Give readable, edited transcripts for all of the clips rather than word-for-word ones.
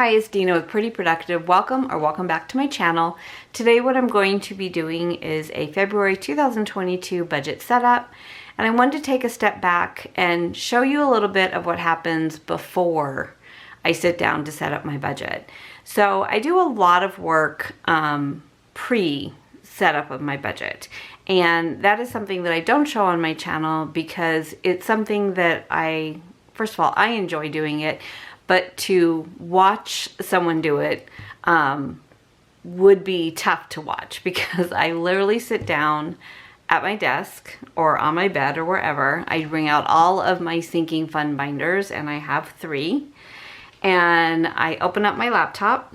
Hi, it's Dina with Pretty Productive. Welcome back to my channel. Today what I'm going to be doing is a February 2022 budget setup, and I wanted to take a step back and show you a little bit of what happens before I sit down to set up my budget. So I do a lot of work pre-setup of my budget, and that is something that I don't show on my channel because it's something that first of all, I enjoy doing it, but to watch someone do it would be tough to watch because I literally sit down at my desk or on my bed or wherever. I bring out all of my sinking fund binders, and I have 3. And I open up my laptop.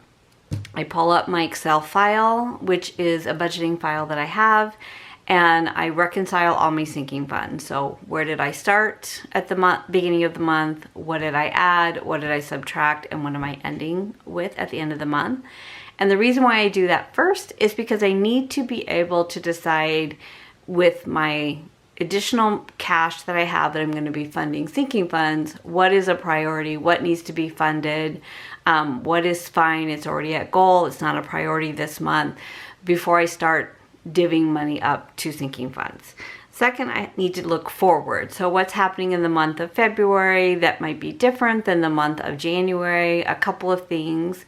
I pull up my Excel file, which is a budgeting file that I have, and I reconcile all my sinking funds. So where did I start at the beginning of the month? What did I add? What did I subtract? And what am I ending with at the end of the month? And the reason why I do that first is because I need to be able to decide with my additional cash that I have that I'm going to be funding sinking funds, what is a priority, what needs to be funded, what is fine, it's already at goal, it's not a priority this month, before I start divvying money up to sinking funds. Second, I need to look forward. So what's happening in the month of February that might be different than the month of January? A couple of things.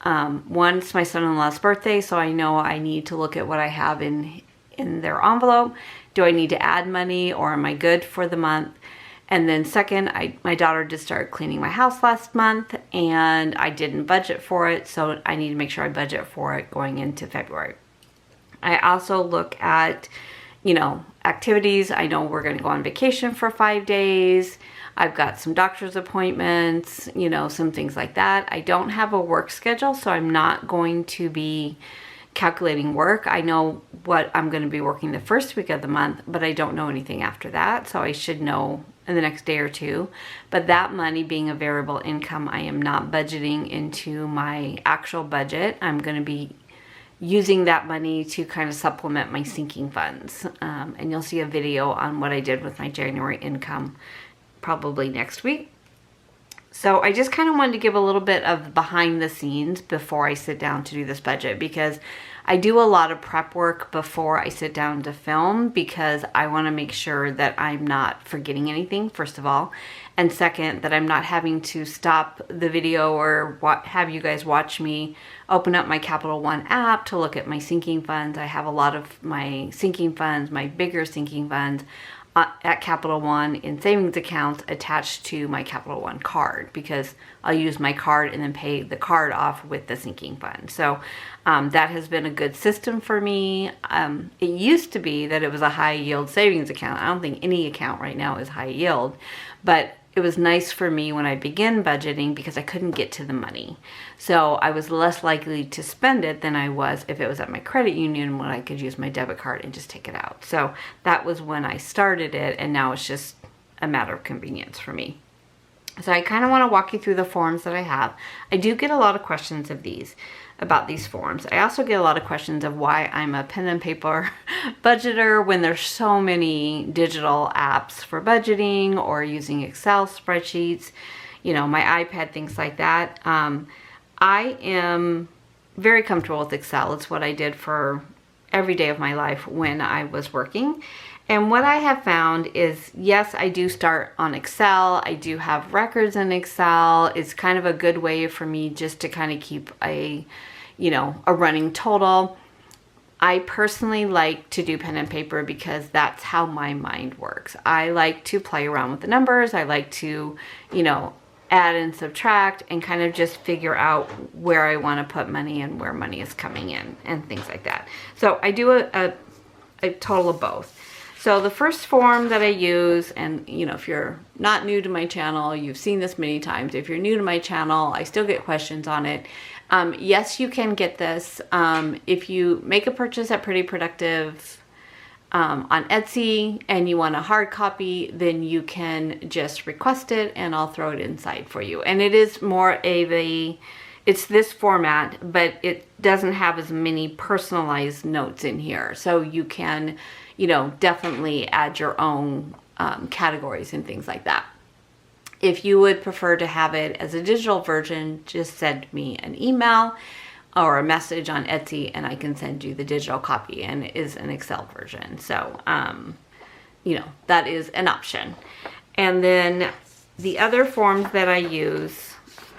One, it's my son-in-law's birthday, so I know I need to look at what I have in their envelope. Do I need to add money, or am I good for the month? And then second, my daughter just started cleaning my house last month, and I didn't budget for it, so I need to make sure I budget for it going into February. I also look at, activities. I know we're going to go on vacation for 5 days. I've got some doctor's appointments, some things like that. I don't have a work schedule, so I'm not going to be calculating work. I know what I'm going to be working the first week of the month, but I don't know anything after that, so I should know in the next day or two. But that money being a variable income, I am not budgeting into my actual budget. I'm going to be using that money to kind of supplement my sinking funds. And you'll see a video on what I did with my January income probably next week. So I just kind of wanted to give a little bit of behind the scenes before I sit down to do this budget, because I do a lot of prep work before I sit down to film, because I want to make sure that I'm not forgetting anything, first of all. And second, that I'm not having to stop the video or have you guys watch me open up my Capital One app to look at my sinking funds. I have a lot of my sinking funds, my bigger sinking funds, at Capital One in savings accounts attached to my Capital One card, because I'll use my card and then pay the card off with the sinking fund. So that has been a good system for me. It used to be that it was a high yield savings account. I don't think any account right now is high yield, but it was nice for me when I began budgeting because I couldn't get to the money. So I was less likely to spend it than I was if it was at my credit union, when I could use my debit card and just take it out. So that was when I started it, and now it's just a matter of convenience for me. So I kind of want to walk you through the forms that I have. I do get a lot of questions about these forms. I also get a lot of questions of why I'm a pen and paper budgeter when there's so many digital apps for budgeting, or using Excel spreadsheets, my iPad, things like that. I am very comfortable with Excel. It's what I did for every day of my life when I was working. And what I have found is, yes, I do start on Excel. I do have records in Excel. It's kind of a good way for me just to kind of keep a running total. I personally like to do pen and paper because that's how my mind works. I like to play around with the numbers. I like to, add and subtract and kind of just figure out where I want to put money and where money is coming in and things like that. So I do a total of both. So the first form that I use, and if you're not new to my channel, you've seen this many times. If you're new to my channel, I still get questions on it. Yes, you can get this. If you make a purchase at Pretty Productive on Etsy and you want a hard copy, then you can just request it and I'll throw it inside for you. And it is more of it's this format, but it doesn't have as many personalized notes in here. So you can, definitely add your own categories and things like that. If you would prefer to have it as a digital version, just send me an email or a message on Etsy and I can send you the digital copy, and it is an Excel version. So, you know, that is an option. And then the other forms that I use,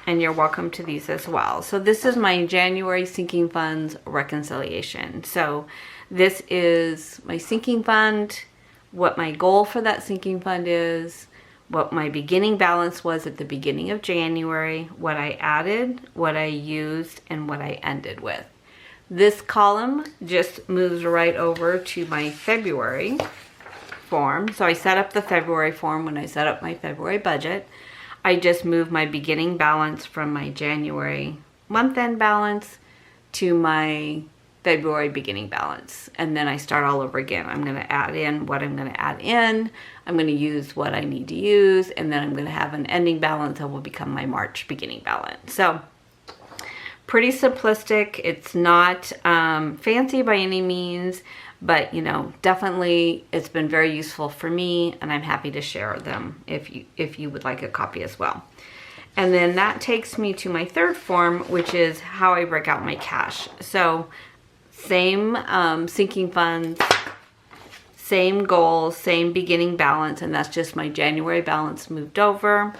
and you're welcome to these as well. So this is my January sinking funds reconciliation. So this is my sinking fund, what my goal for that sinking fund is, what my beginning balance was at the beginning of January, what I added, what I used, and what I ended with. This column just moves right over to my February form. So I set up the February form when I set up my February budget. I just move my beginning balance from my January month-end balance to my February beginning balance. And then I start all over again. I'm going to add in what I'm going to add in. I'm going to use what I need to use. And then I'm going to have an ending balance that will become my March beginning balance. So pretty simplistic. It's not fancy by any means, but you know, definitely it's been very useful for me, and I'm happy to share them if you would like a copy as well. And then that takes me to my third form, which is how I break out my cash. So same sinking funds, same goals, same beginning balance, and that's just my January balance moved over.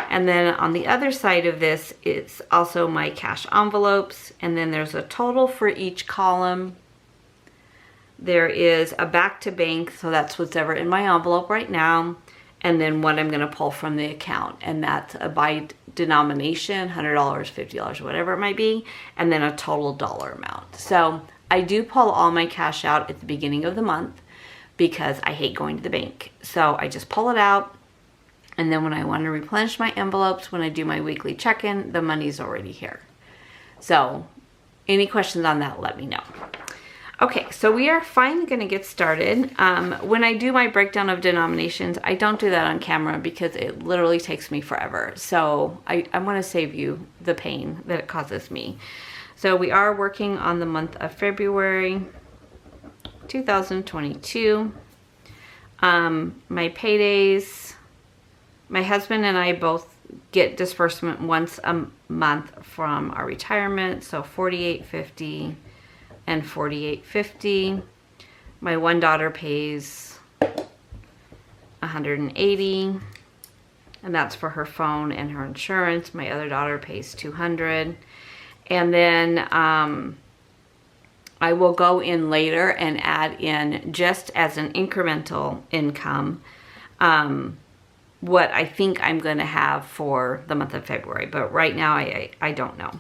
And then on the other side of this, it's also my cash envelopes, and then there's a total for each column. There is a back to bank, so that's what's ever in my envelope right now, and then what I'm going to pull from the account, and that's a by denomination, $100, $50, whatever it might be, and then a total dollar amount. So I do pull all my cash out at the beginning of the month because I hate going to the bank. So I just pull it out, and then when I want to replenish my envelopes, when I do my weekly check-in, the money's already here. So any questions on that, let me know. Okay, so we are finally going to get started. When I do my breakdown of denominations, I don't do that on camera because it literally takes me forever. So I want to save you the pain that it causes me. So we are working on the month of February 2022. My paydays, my husband and I both get disbursement once a month from our retirement, so $48.50 and $48.50. My one daughter pays $180, and that's for her phone and her insurance. My other daughter pays $200. And then I will go in later and add in, just as an incremental income, what I think I'm going to have for the month of February. But right now I don't know.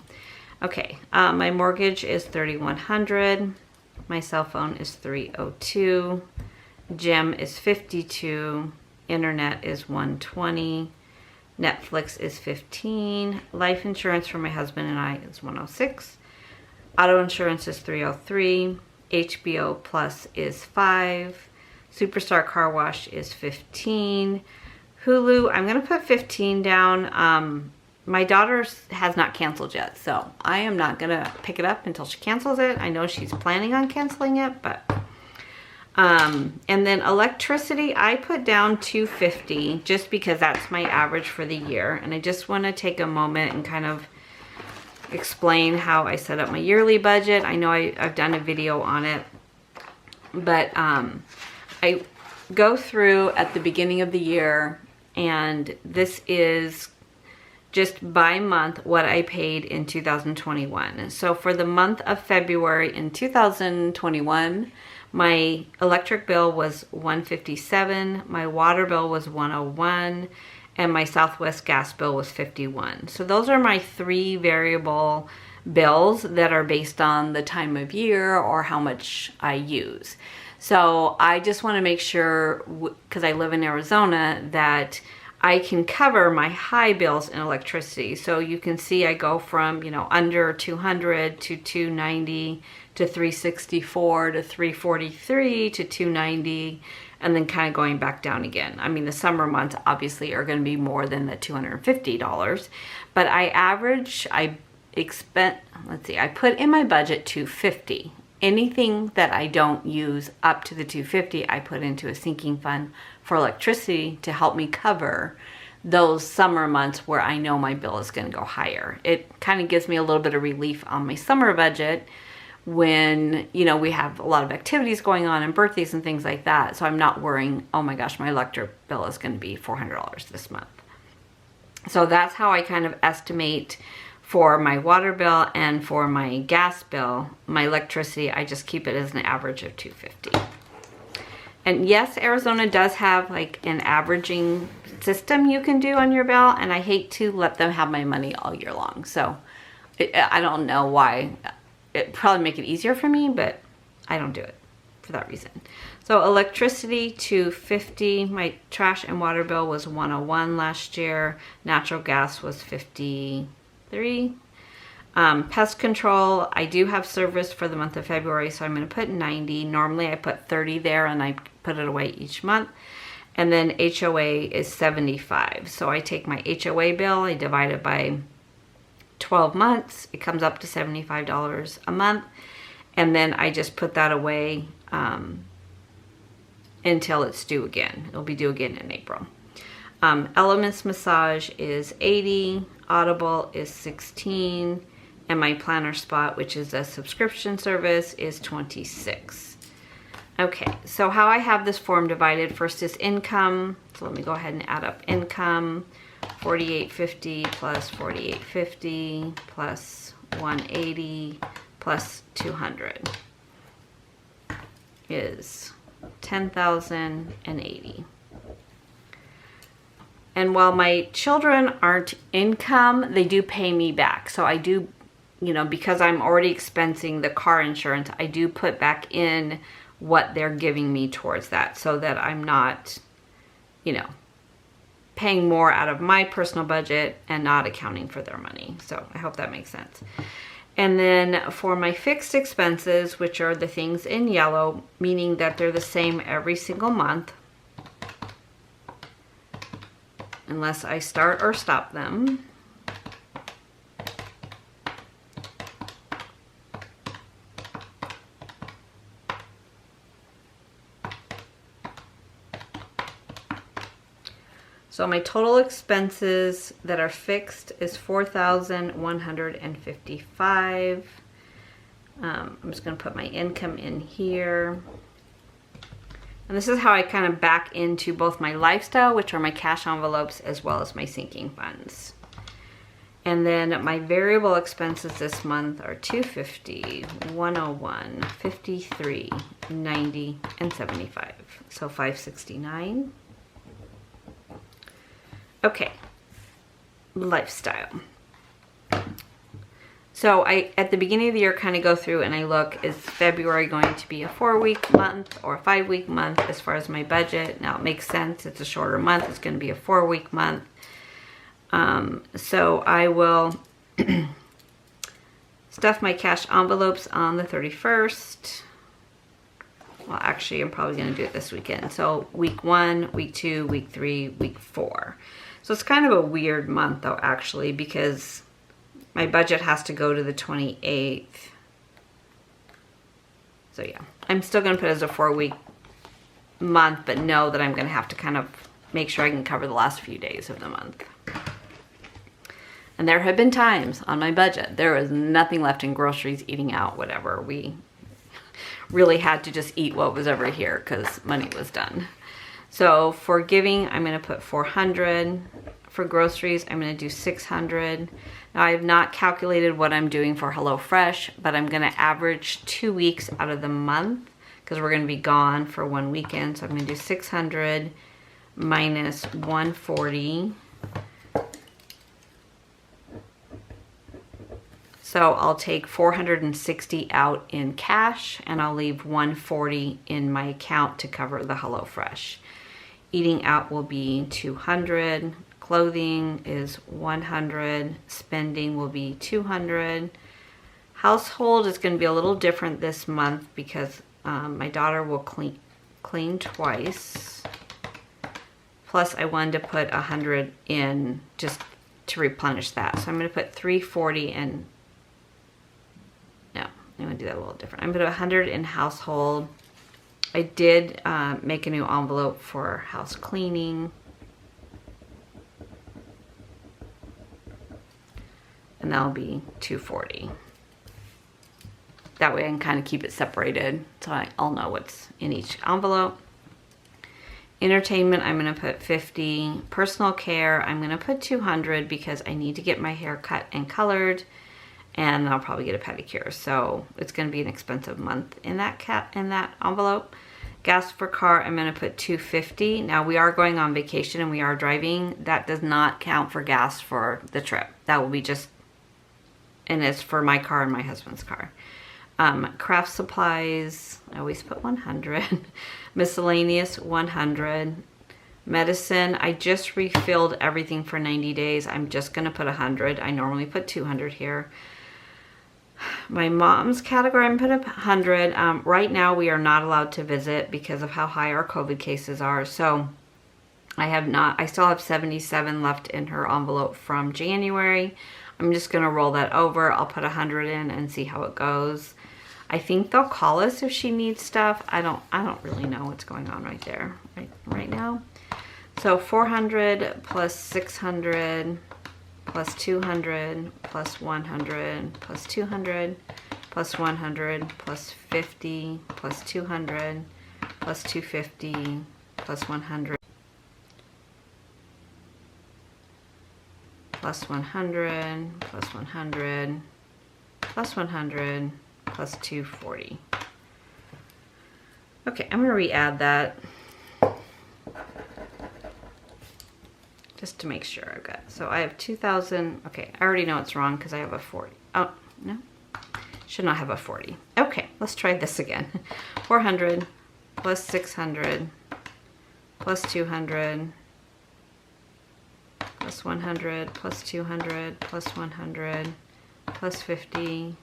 Okay, my mortgage is $3,100. My cell phone is $302. Gym is $52. Internet is $120. Netflix is $15. Life insurance for my husband and I is $106. Auto insurance is $303. HBO Plus is $5. Superstar Car Wash is $15. Hulu, I'm going to put $15 down. My daughter has not canceled yet, so I am not going to pick it up until she cancels it. I know she's planning on canceling it, but... and then electricity, I put down $250 just because that's my average for the year. And I just want to take a moment and kind of explain how I set up my yearly budget. I know I've done a video on it, but I go through at the beginning of the year, and this is just by month what I paid in 2021. So for the month of February in 2021, my electric bill was $157, my water bill was $101, and my Southwest gas bill was $51. So those are my three variable bills that are based on the time of year or how much I use. So I just want to make sure, because I live in Arizona, that I can cover my high bills in electricity. So you can see I go from, you know, under 200 to 290 to 364 to 343 to 290, and then kind of going back down again. I mean, the summer months obviously are going to be more than the $250, but I put in my budget $250. Anything that I don't use up to the $250, I put into a sinking fund for electricity to help me cover those summer months where I know my bill is going to go higher. It kind of gives me a little bit of relief on my summer budget when, you know, we have a lot of activities going on and birthdays and things like that. So I'm not worrying, oh my gosh, my electric bill is going to be $400 this month. So that's how I kind of estimate for my water bill, and for my gas bill. My electricity, I just keep it as an average of $250. And yes, Arizona does have like an averaging system you can do on your bill, and I hate to let them have my money all year long. So I don't know why. It'd probably make it easier for me, but I don't do it for that reason. So electricity, $250. My trash and water bill was $101 last year. Natural gas was $53. Pest control, I do have service for the month of February, so I'm going to put $90. Normally I put $30 there, and I put it away each month. And then HOA is $75. So I take my HOA bill, I divide it by 12 months. It comes up to $75 a month. And then I just put that away until it's due again. It'll be due again in April. Elements massage is $80. Audible is $16. And my planner spot, which is a subscription service, is $26. Okay, so how I have this form divided, first is income. So let me go ahead and add up income. $48.50 plus $48.50 plus $180 plus $200 is $10,080. And while my children aren't income, they do pay me back. So I do, you know, because I'm already expensing the car insurance, I do put back in what they're giving me towards that, so that I'm not, you know, paying more out of my personal budget and not accounting for their money. So I hope that makes sense. And then for my fixed expenses, which are the things in yellow, meaning that they're the same every single month, unless I start or stop them. So my total expenses that are fixed is $4,155. I'm just going to put my income in here. And this is how I kind of back into both my lifestyle, which are my cash envelopes, as well as my sinking funds. And then my variable expenses this month are $250, $101, $53, $90, and $75. So $569. Okay, lifestyle. So I, at the beginning of the year, kind of go through and I look, is February going to be a 4-week month or a 5-week month as far as my budget? Now it makes sense, it's a shorter month, it's going to be a 4-week month. So I will stuff my cash envelopes on the 31st. Well, actually, I'm probably going to do it this weekend. So week 1, week 2, week 3, week 4. So it's kind of a weird month though, actually, because my budget has to go to the 28th. So yeah, I'm still going to put it as a 4-week month, but know that I'm going to have to kind of make sure I can cover the last few days of the month. And there have been times on my budget, there was nothing left in groceries, eating out, whatever. We really had to just eat what was ever here because money was done. So for giving, I'm going to put $400. For groceries, I'm going to do $600. Now I have not calculated what I'm doing for HelloFresh, but I'm going to average 2 weeks out of the month because we're going to be gone for 1 weekend. So I'm going to do $600 minus $140. So I'll take $460 out in cash and I'll leave $140 in my account to cover the HelloFresh. Eating out will be $200. Clothing is $100. Spending will be $200. Household is going to be a little different this month because my daughter will clean twice. Plus I wanted to put $100 in just to replenish that. So I'm going to put $340 in. No, I'm going to do that a little different. I'm going to put $100 in household. I did make a new envelope for house cleaning. and that'll be $240. That way I can kind of keep it separated so I'll know what's in each envelope. Entertainment, I'm going to put $50. Personal care, I'm going to put $200 because I need to get my hair cut and colored, and I'll probably get a pedicure. So it's going to be an expensive month in that envelope. Gas for car, I'm going to put $250. Now we are going on vacation and we are driving. That does not count for gas for the trip. That will be just, and it's for my car and my husband's car. Craft supplies, I always put 100. Miscellaneous, 100. Medicine, I just refilled everything for 90 days. I'm just going to put 100. I normally put 200 here. My mom's category, I'm putting 100. Right now we are not allowed to visit because of how high our COVID cases are. So I still have 77 left in her envelope from January. I'm just going to roll that over. I'll put 100 in and see how it goes. I think they'll call us if she needs stuff. I don't really know what's going on right there right now. So 400 plus 600 plus 200 plus 100 plus 200 plus 100 plus 50 plus 200 plus 250 plus 100 plus 100 plus 100 plus 100 plus 240. Okay, I'm going to re-add that just to make sure I've got. So I have 2,000. Okay, I already know it's wrong because I have a 40. Oh, no. Should not have a 40. Okay, let's try this again. 400 plus 600 plus 200 plus 100 plus 200 plus 100 plus 50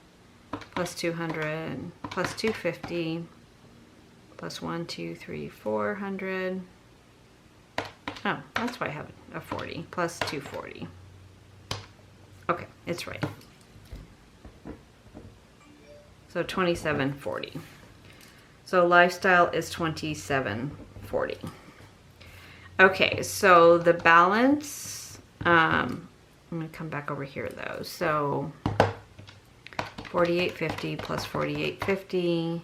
plus 200 plus 250 plus 1, 2, 3, 400. Oh, that's why I have a 40 plus 240. Okay, it's right. So 2740. So lifestyle is 2740. Okay, so the balance, I'm gonna come back over here though. So 4850 plus 4850.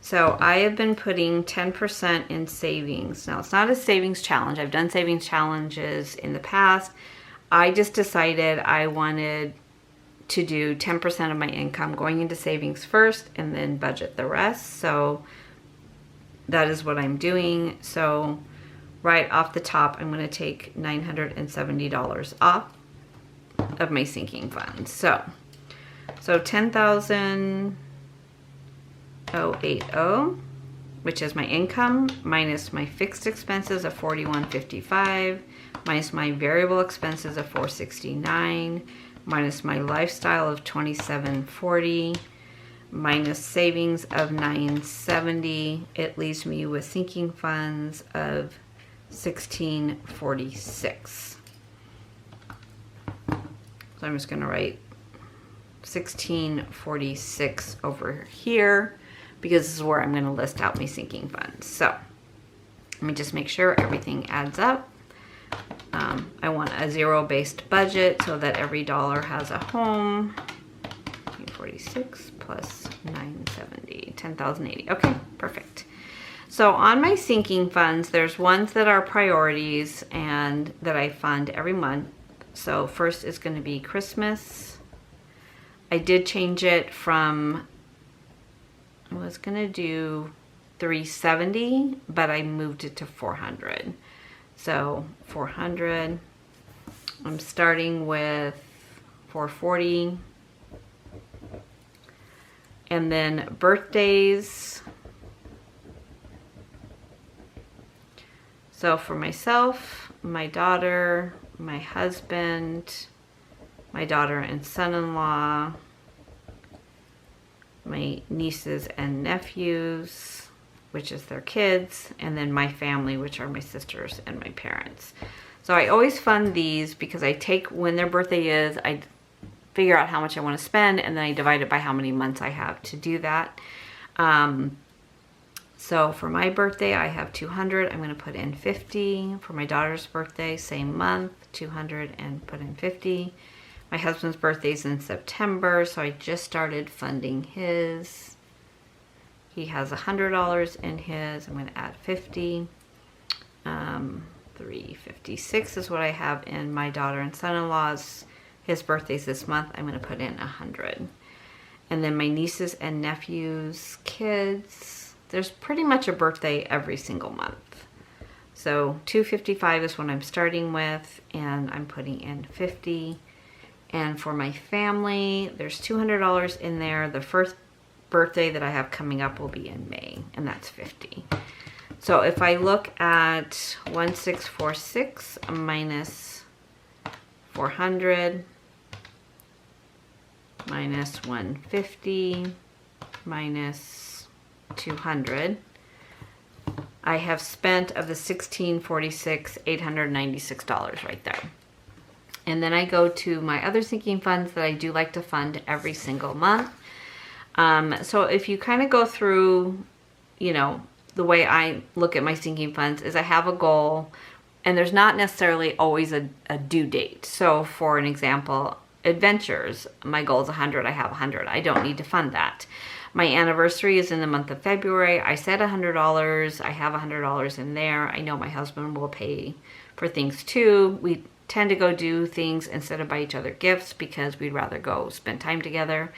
So I have been putting 10% in savings. Now it's not a savings challenge. I've done savings challenges in the past. I just decided I wanted to do 10% of my income going into savings first and then budget the rest. So that is what I'm doing. So right off the top, I'm going to take $970 off of my sinking funds. So 10,080, which is my income, minus my fixed expenses of $41.55, minus my variable expenses of $469, minus my lifestyle of $27.40, minus savings of $970. It leaves me with sinking funds of $16.46. So I'm just going to write $16.46 over here because this is where I'm going to list out my sinking funds. So let me just make sure everything adds up. I want a zero-based budget so that every dollar has a home. 46 plus 970, 10,080. Okay, perfect. So on my sinking funds, there's ones that are priorities and that I fund every month. So first is going to be Christmas. I did change it from, I was going to do 370, but I moved it to 400. So 400, I'm starting with 440. And then birthdays. So for myself, my daughter, my husband, my daughter and son-in-law, my nieces and nephews, which is their kids, and then my family, which are my sisters and my parents. So I always fund these because I take when their birthday is, I figure out how much I want to spend, and then I divide it by how many months I have to do that. So for my birthday, I have 200. I'm going to put in 50. For my daughter's birthday, same month, 200 and put in 50. My husband's birthday's in September, so I just started funding his. He has $100 in his. I'm going to add 50. 356 is what I have in my daughter and son-in-law's. His birthday's this month. I'm going to put in 100. And then my nieces and nephews' kids. There's pretty much a birthday every single month. So 255 is what I'm starting with, and I'm putting in 50. And for my family, there's $200 in there. The first birthday that I have coming up will be in May, and that's 50. So if I look at 1646 minus 400 minus 150 minus 200, I have spent of the 1646 $896 right there. And then I go to my other sinking funds that I do like to fund every single month. So if you kind of go through, you know, the way I look at my sinking funds is I have a goal, and there's not necessarily always a due date. So for an example, adventures, my goal is 100, I have 100. I don't need to fund that. My anniversary is in the month of February. I said $100. I have $100 in there. I know my husband will pay for things too. We tend to go do things instead of buy each other gifts because we'd rather go spend time together.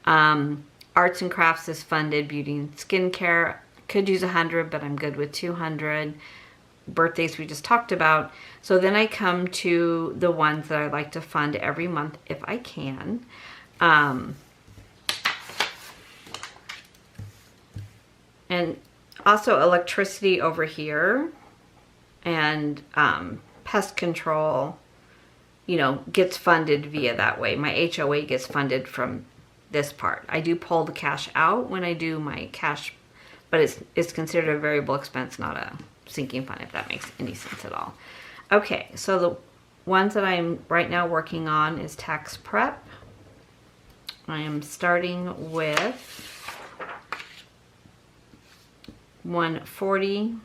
Arts and crafts is funded. Beauty and skincare could use 100, but I'm good with 200. Birthdays we just talked about. So then I come to the ones that I like to fund every month if I can. And also electricity over here, and pest control, you know, gets funded via that way. My HOA gets funded from this part. I do pull the cash out when I do my cash, but it's considered a variable expense, not a sinking fund, if that makes any sense at all. Okay, so the ones that I'm right now working on is tax prep. I am starting with 140.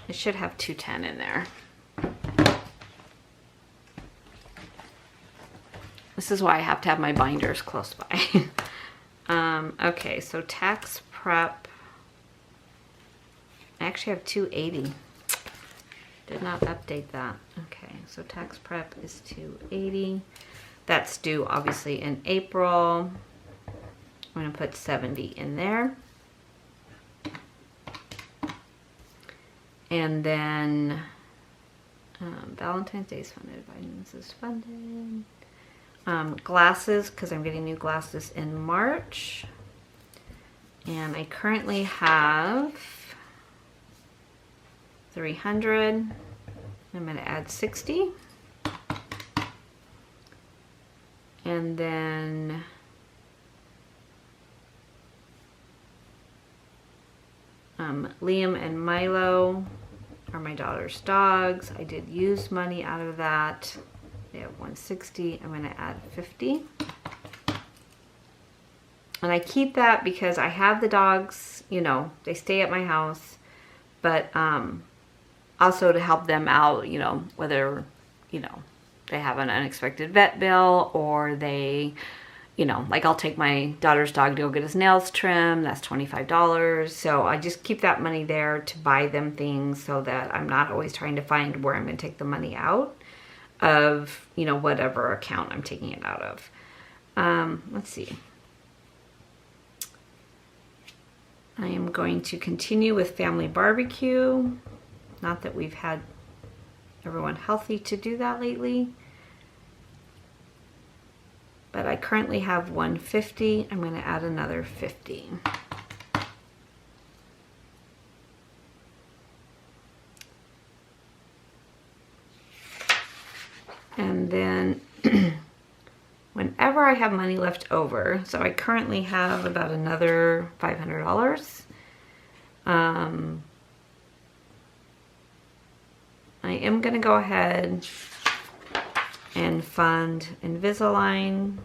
I should have 210 in there. This is why I have to have my binders close by. Okay, so tax prep. I actually have 280. Did not update that. Okay, so tax prep is 280. That's due obviously in April. I'm going to put 70 in there. And then Valentine's Day is funded. Vitamins is funded. Glasses, because I'm getting new glasses in March. And I currently have 300. I'm going to add 60. And then Liam and Milo are my daughter's dogs. I did use money out of that. They have 160. I'm going to add 50. And I keep that because I have the dogs, you know, they stay at my house, but also to help them out, you know, whether, you know, they have an unexpected vet bill or they, you know, like I'll take my daughter's dog to go get his nails trimmed. That's $25. So I just keep that money there to buy them things so that I'm not always trying to find where I'm going to take the money out of, you know, whatever account I'm taking it out of. Let's see. I am going to continue with family barbecue. Not that we've had everyone healthy to do that lately. But I currently have 150. I'm going to add another 50. And then whenever I have money left over, so I currently have about another $500. I am going to go ahead and fund Invisalign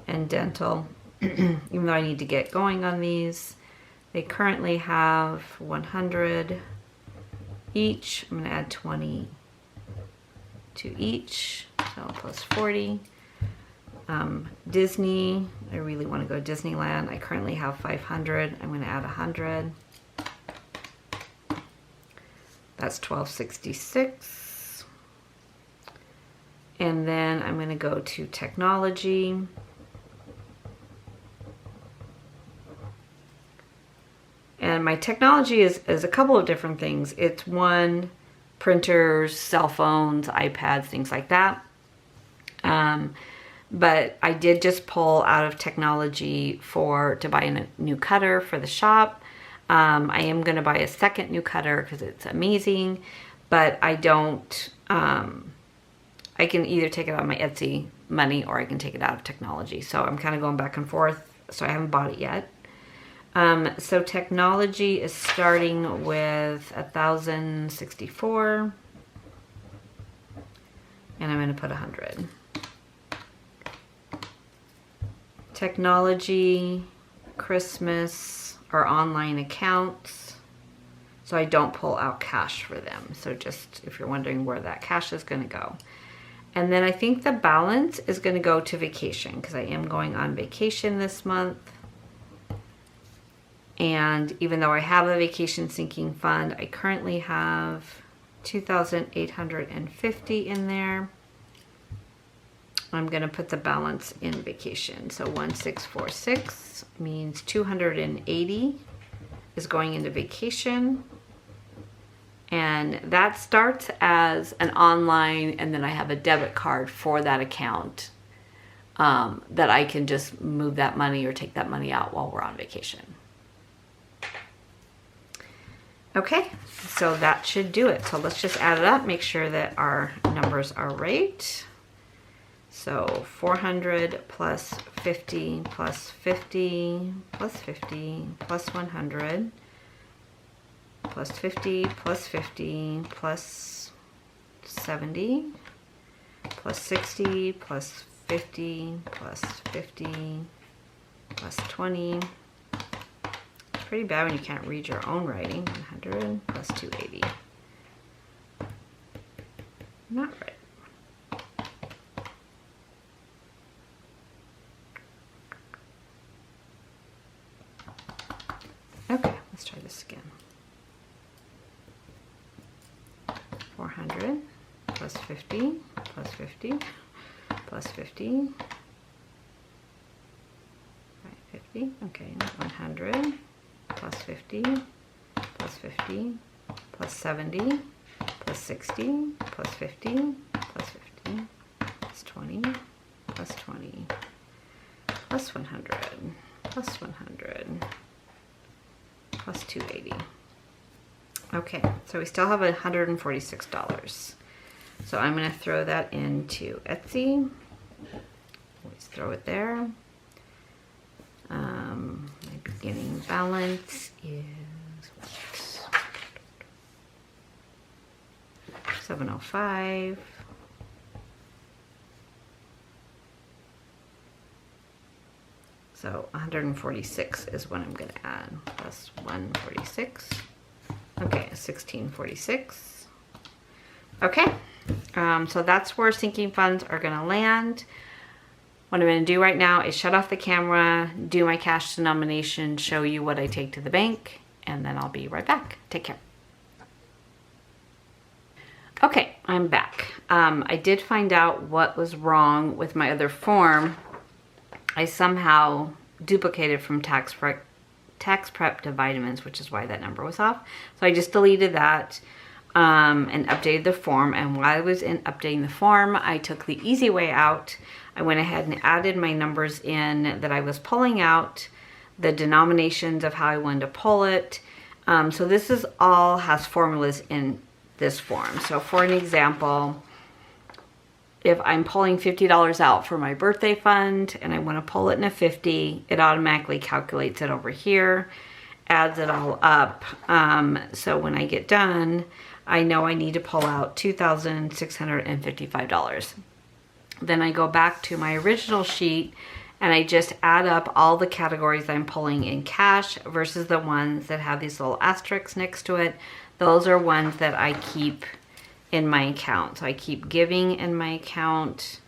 and dental, even though I need to get going on these. They currently have 100 each. I'm going to add 20 to each, so plus 40. Disney, I really want to go to Disneyland. I currently have 500. I'm going to add 100. That's $12.66. And then I'm going to go to technology. And my technology is a couple of different things. It's one, printers, cell phones, iPads, things like that. But I did just pull out of technology to buy a new cutter for the shop. I am going to buy a second new cutter because it's amazing, but I don't, I can either take it out of my Etsy money or I can take it out of technology. So I'm kind of going back and forth. So I haven't bought it yet. So technology is starting with 1,064, and I'm going to put 100. Technology, Christmas, or online accounts. So I don't pull out cash for them. So just if you're wondering where that cash is going to go. And then I think the balance is going to go to vacation because I am going on vacation this month. And even though I have a vacation sinking fund, I currently have 2,850 in there. I'm going to put the balance in vacation. So 1,646 means 280 is going into vacation. And that starts as an online, and then I have a debit card for that account that I can just move that money or take that money out while we're on vacation. Okay, so that should do it. So let's just add it up, make sure that our numbers are right. So 400 plus 50 plus 50 plus 50 plus 100 plus 50 plus 50 plus 70 plus 60 plus 50 plus 50 plus 20. It's pretty bad when you can't read your own writing. 100 plus 280. Not right. Okay, let's try this again. 400 plus 50 plus 50 plus 50. Right, 50. Okay, 100 plus 50 plus 50 plus 70 plus 60 plus 50 plus 50 plus 20 plus 20 plus 100 plus 100 plus 280. Okay, so we still have $146. So I'm going to throw that into Etsy. Always throw it there. My beginning balance is what? 705. So 146 is what I'm going to add, plus 146. Okay, 1646. Okay, so that's where sinking funds are going to land. What I'm going to do right now is shut off the camera, do my cash denomination, show you what I take to the bank, and then I'll be right back. Take care. Okay, I'm back. I did find out what was wrong with my other form. I somehow duplicated from tax prep to vitamins, which is why that number was off. So I just deleted that and updated the form. And while I was updating the form, I took the easy way out. I went ahead and added my numbers in that I was pulling out, the denominations of how I wanted to pull it. So this is all has formulas in this form. So for an example, if I'm pulling $50 out for my birthday fund and I want to pull it in a 50, it automatically calculates it over here, adds it all up. So when I get done, I know I need to pull out $2,655. Then I go back to my original sheet and I just add up all the categories I'm pulling in cash versus the ones that have these little asterisks next to it. Those are ones that I keep in my account. So I keep giving in my account.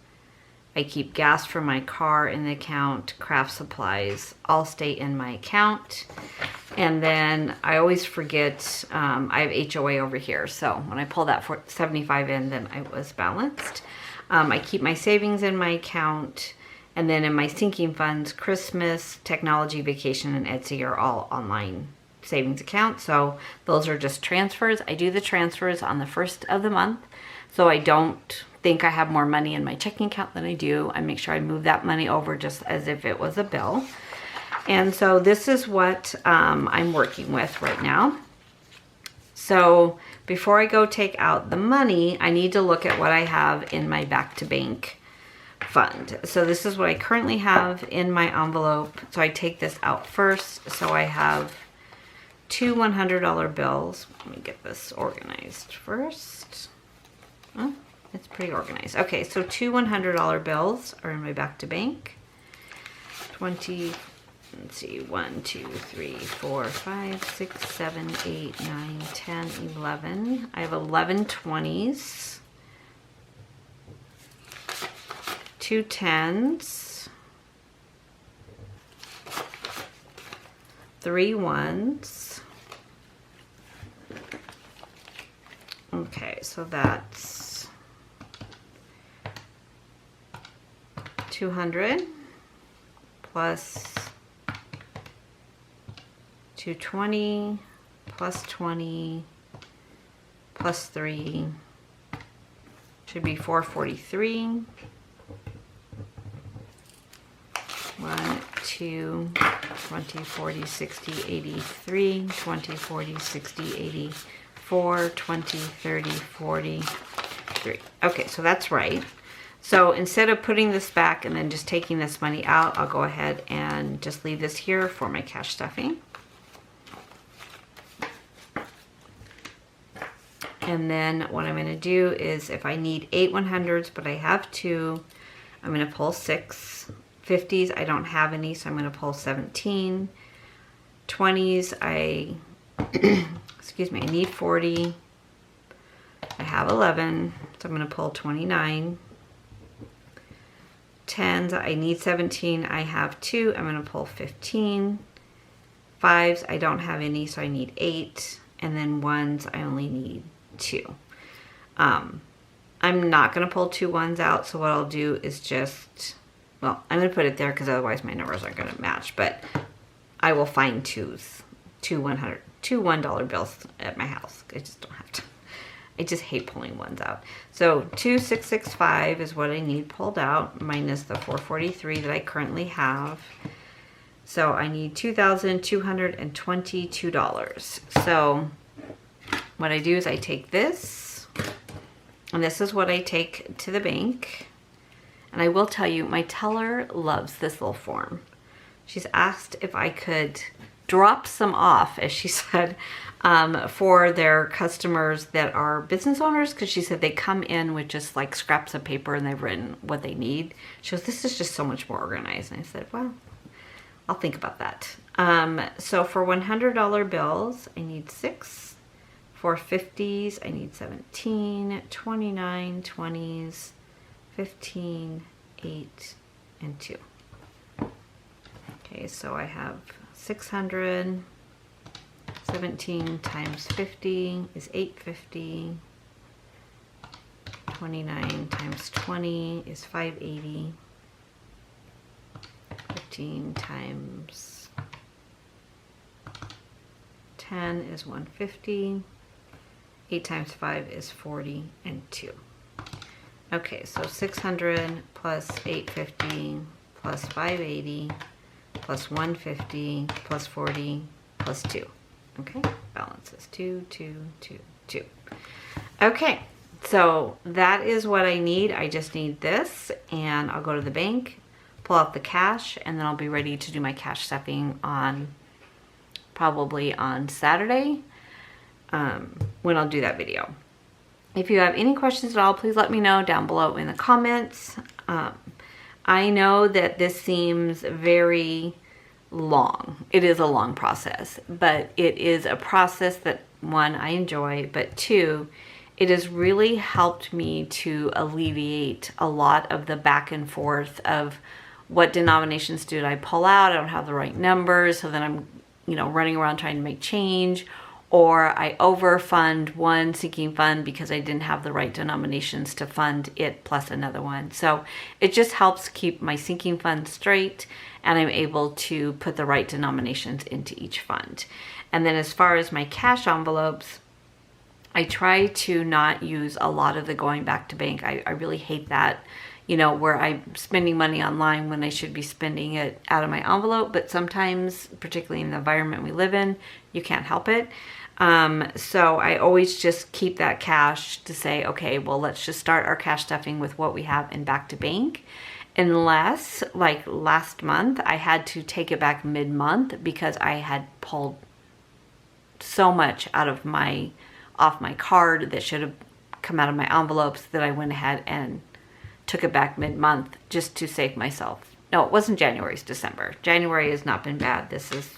I keep gas for my car in the account, craft supplies, all stay in my account. And then I always forget, I have HOA over here. So when I pull that 75 in, then I was balanced. I keep my savings in my account. And then in my sinking funds, Christmas, technology, vacation, and Etsy are all online savings accounts. So those are just transfers. I do the transfers on the first of the month. So I don't think I have more money in my checking account than I do. I make sure I move that money over just as if it was a bill. And so this is what I'm working with right now. So before I go take out the money, I need to look at what I have in my back to bank fund. So this is what I currently have in my envelope. So I take this out first. So I have 2 $100 bills. Let me get this organized first. Oh, it's pretty organized. Okay, so 2 $100 bills are in my back to bank. 20, let's see, 1, 2, 3, 4, 5, 6, 7, 8, 9, 10, 11. I have 11 20s, 2 10s, 3 1s. Okay, so that's 200 plus 220 plus 20 plus 3 should be 443. 1, 2, 20, 40, 60, 83, 20, 40, 60, 84, 20, 30, 43. Okay, so that's right. So instead of putting this back and then just taking this money out, I'll go ahead and just leave this here for my cash stuffing. And then what I'm going to do is if I need 8 100s, but I have 2, I'm going to pull 6. 50s, I don't have any, so I'm going to pull 17. 20s, excuse me, I need 40. I have 11, so I'm going to pull 29. 10s, I need 17. I have 2. I'm going to pull 15. 5s, I don't have any, so I need 8. And then 1s, I only need 2. I'm not going to pull 2 1s out, so what I'll do is just, well, I'm going to put it there because otherwise my numbers aren't going to match, but I will find 2s, 2 $1 bills at my house. I just don't have to. I just hate pulling 1s out. So 2665 is what I need pulled out, minus the 443 that I currently have. So I need $2,222. So what I do is I take this, and this is what I take to the bank. And I will tell you, my teller loves this little form. She's asked if I could drop some off, as she said, for their customers that are business owners, because she said they come in with just like scraps of paper and they've written what they need. She goes, this is just so much more organized. And I said, well, I'll think about that. So for $100 bills, I need 6. For 50s, I need 17, 29, 20s, 15, 8, and 2. Okay, so I have 600. 17 times 50 is 850. 29 times 20 is 580. 15 times 10 is 150. 8 times 5 is 40, and 2. Okay, so 600 plus 850 plus 580 plus 150 plus 40 plus 2. Okay, balance is 2, 2, 2, 2. Okay, so that is what I need. I just need this, and I'll go to the bank, pull out the cash, and then I'll be ready to do my cash stuffing on probably on Saturday when I'll do that video. If you have any questions at all, please let me know down below in the comments. I know that this seems very long. It is a long process, but it is a process that, one, I enjoy, but two, it has really helped me to alleviate a lot of the back and forth of what denominations did I pull out. I don't have the right numbers, so then I'm, running around trying to make change, or I overfund one sinking fund because I didn't have the right denominations to fund it plus another one. So it just helps keep my sinking fund straight, and I'm able to put the right denominations into each fund. And then as far as my cash envelopes, I try to not use a lot of the going back to bank. I really hate that, where I'm spending money online when I should be spending it out of my envelope. But sometimes, particularly in the environment we live in, you can't help it. So I always just keep that cash to say, okay, well, let's just start our cash stuffing with what we have in back to bank. Unless, like last month, I had to take it back mid-month because I had pulled so much off my card that should have come out of my envelopes that I went ahead and took it back mid-month just to save myself. No, it wasn't January, it's December. January has not been bad. This is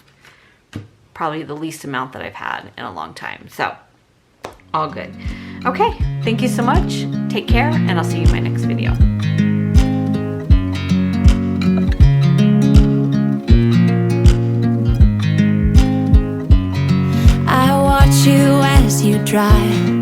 probably the least amount that I've had in a long time. So, all good. Okay, thank you so much. Take care, and I'll see you in my next video. I watch you as you drive